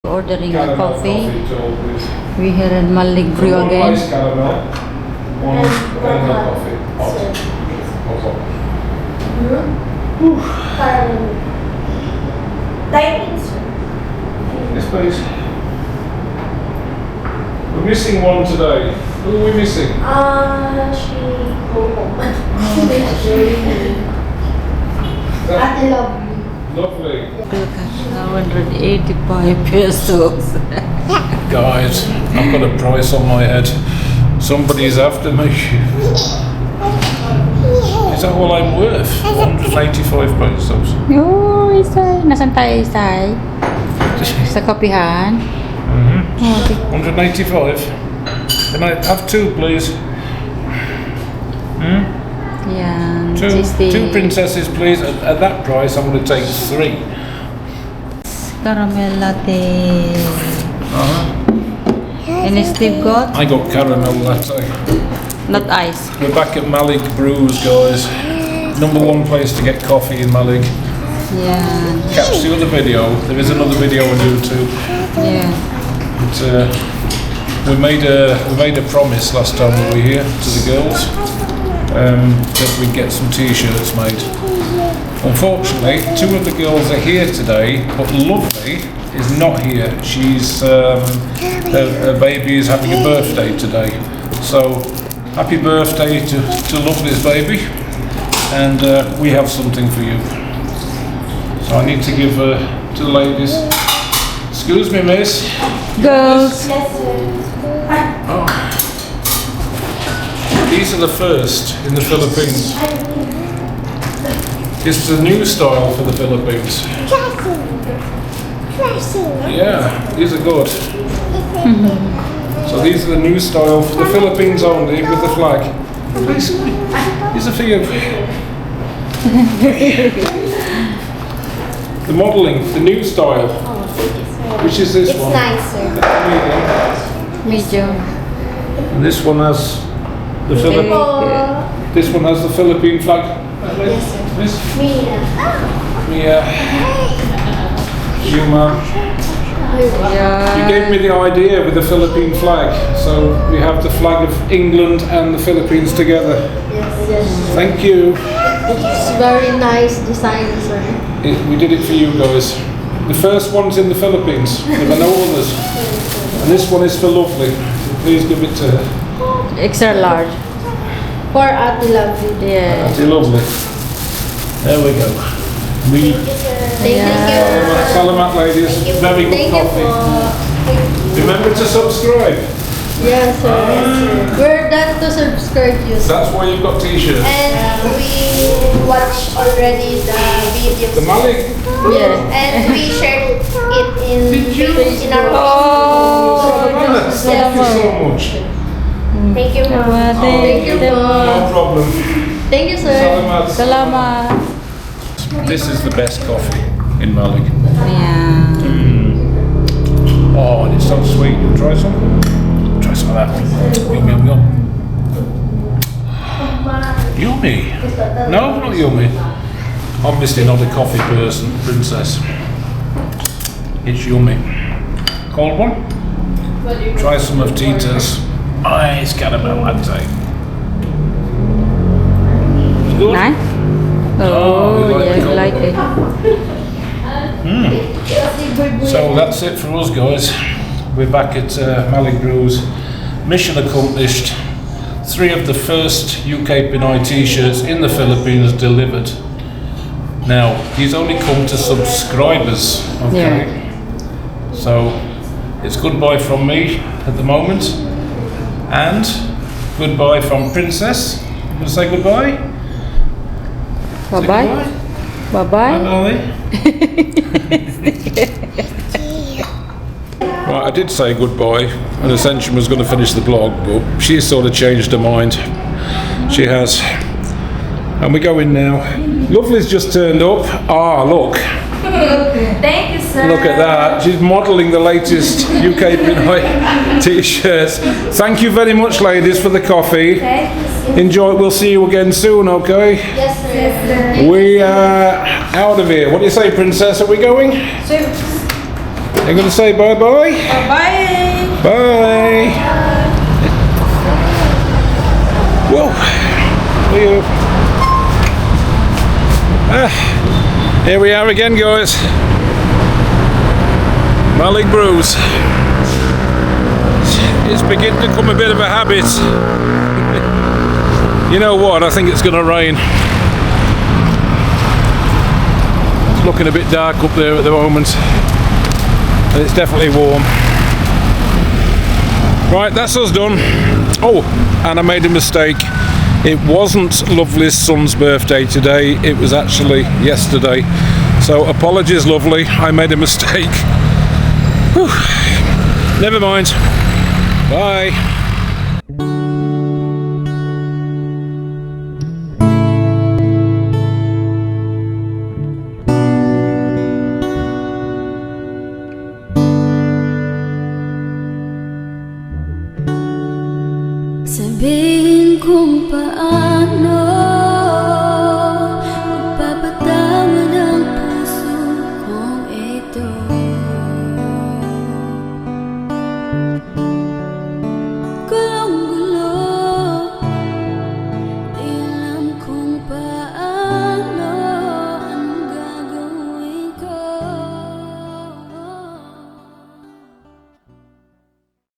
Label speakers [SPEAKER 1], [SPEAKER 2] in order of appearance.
[SPEAKER 1] Ordering a
[SPEAKER 2] Caramel
[SPEAKER 1] coffee.
[SPEAKER 2] too, please.
[SPEAKER 1] We here in Mallig Brew
[SPEAKER 2] One
[SPEAKER 1] again.
[SPEAKER 2] iced caramel, one vanilla coffee. Hot. Yes, please. We're missing one today. Who are we missing? Lovely.
[SPEAKER 1] Look at 185 pesos.
[SPEAKER 2] Guys, I've got a price on my head. Somebody's after me. Is that all I'm worth? 185 pesos.
[SPEAKER 1] Oh, Isay. Nasaan tayo, Isay? Sa kapihan?
[SPEAKER 2] 185. Can I have two, please?
[SPEAKER 1] Yan.
[SPEAKER 2] Two princesses, please. At that price, I'm going to take three.
[SPEAKER 1] Caramel latte. And Steve got?
[SPEAKER 2] I got caramel latte.
[SPEAKER 1] Not ice.
[SPEAKER 2] We're back at Mallig Brews, guys. #1 place to get coffee in Mallig.
[SPEAKER 1] Yeah.
[SPEAKER 2] Catch the other video. There is another video on YouTube.
[SPEAKER 1] Yeah.
[SPEAKER 2] But, we made a promise last time we were here to the girls that we'd get some t-shirts made. Unfortunately, two of the girls are here today, but Lovely is not here. She's her baby is having a birthday today. So happy birthday to Lovely's baby, and we have something for you. So I need to give to the ladies. Excuse me, miss.
[SPEAKER 1] Girls.
[SPEAKER 3] Yes, sir.
[SPEAKER 2] Oh. These are the first in the Philippines. This is a new style for the Philippines. Yeah, these are good. So these are the new style for the Philippines only with the flag. These are for you. The modelling, the new style. Which is this one?
[SPEAKER 3] It's nice, sir.
[SPEAKER 1] Medium.
[SPEAKER 2] And this one has the This one has the Philippine flag.
[SPEAKER 3] Yes, sir.
[SPEAKER 2] This?
[SPEAKER 3] Mia.
[SPEAKER 2] You, ma'am. You gave me the idea with the Philippine flag, so we have the flag of England and the Philippines together.
[SPEAKER 3] Yes.
[SPEAKER 2] Thank you.
[SPEAKER 3] It's very nice design, sir.
[SPEAKER 2] We did it for you guys. The first one's in the Philippines. There are no others. And this one is for Lovely. Please give it to her.
[SPEAKER 1] Extra large.
[SPEAKER 3] For Ate Lovely.
[SPEAKER 1] Yeah.
[SPEAKER 2] Auntie Lovely. There we go.
[SPEAKER 3] Thank you.
[SPEAKER 2] Salamat, ladies. Very good
[SPEAKER 3] Thank you
[SPEAKER 2] coffee.
[SPEAKER 3] po.
[SPEAKER 2] Remember to subscribe.
[SPEAKER 3] Yes, sir. We're done to subscribe you, sir.
[SPEAKER 2] That's why you've got t-shirts.
[SPEAKER 3] And we watched already the videos.
[SPEAKER 2] The Mallig.
[SPEAKER 1] Yes.
[SPEAKER 3] And we shared it in our
[SPEAKER 2] Salamat. Thank you so much.
[SPEAKER 3] Thank you, ma'am. Thank you,
[SPEAKER 2] No
[SPEAKER 3] ma'am.
[SPEAKER 2] problem.
[SPEAKER 3] Thank you, sir.
[SPEAKER 2] Salamat.
[SPEAKER 1] Salamat.
[SPEAKER 2] This is the best coffee in Mallig.
[SPEAKER 1] Yeah.
[SPEAKER 2] Oh, and it's so sweet. You try some? Try some of that. Yum, yum, yum. Yummy. No, not yummy. Obviously not a coffee person, princess. It's yummy. Cold one? Try some of Tita's ice caramel latte. Good?
[SPEAKER 1] Nice?
[SPEAKER 2] Oh, you like
[SPEAKER 1] Yeah,
[SPEAKER 2] the
[SPEAKER 1] I like it.
[SPEAKER 2] So that's it for us, guys. We're back at Mallig Brews. Mission accomplished. 3 of the first UK-PINAY t-shirts in the Philippines delivered. Now, these only come to subscribers, okay?
[SPEAKER 1] Yeah.
[SPEAKER 2] So, it's goodbye from me at the moment. And goodbye from Princess. You want to say goodbye? Say
[SPEAKER 1] Bye-bye.
[SPEAKER 2] goodbye.
[SPEAKER 1] Bye-bye.
[SPEAKER 2] Bye, Right, I did say goodbye, and Ascension was going to finish the blog, but she's sort of changed her mind. She has. And we're going now. Lovely's just turned up. Ah, look.
[SPEAKER 3] Thank you, sir.
[SPEAKER 2] Look at that. She's modelling the latest UK-PINAY t-shirts. Thank you very much, ladies, for the coffee.
[SPEAKER 3] Thank you, sir.
[SPEAKER 2] Enjoy. We'll see you again soon, okay?
[SPEAKER 3] Yes, sir.
[SPEAKER 2] We are out of here. What do you say, Princess? Are we going?
[SPEAKER 3] Sir.
[SPEAKER 2] You going to say bye-bye?
[SPEAKER 1] Bye!
[SPEAKER 2] Bye! Whoa! Leo. Here we are again, guys. Mallig Brews. It's beginning to become a bit of a habit. You know what? I think it's going to rain. It's looking a bit dark up there at the moment. And it's definitely warm. Right, that's us done. Oh, and I made a mistake. It wasn't Lovely's son's birthday today. It was actually yesterday. So apologies, Lovely. I made a mistake. Whew. Never mind. Bye.
[SPEAKER 3] Sabihin kung paano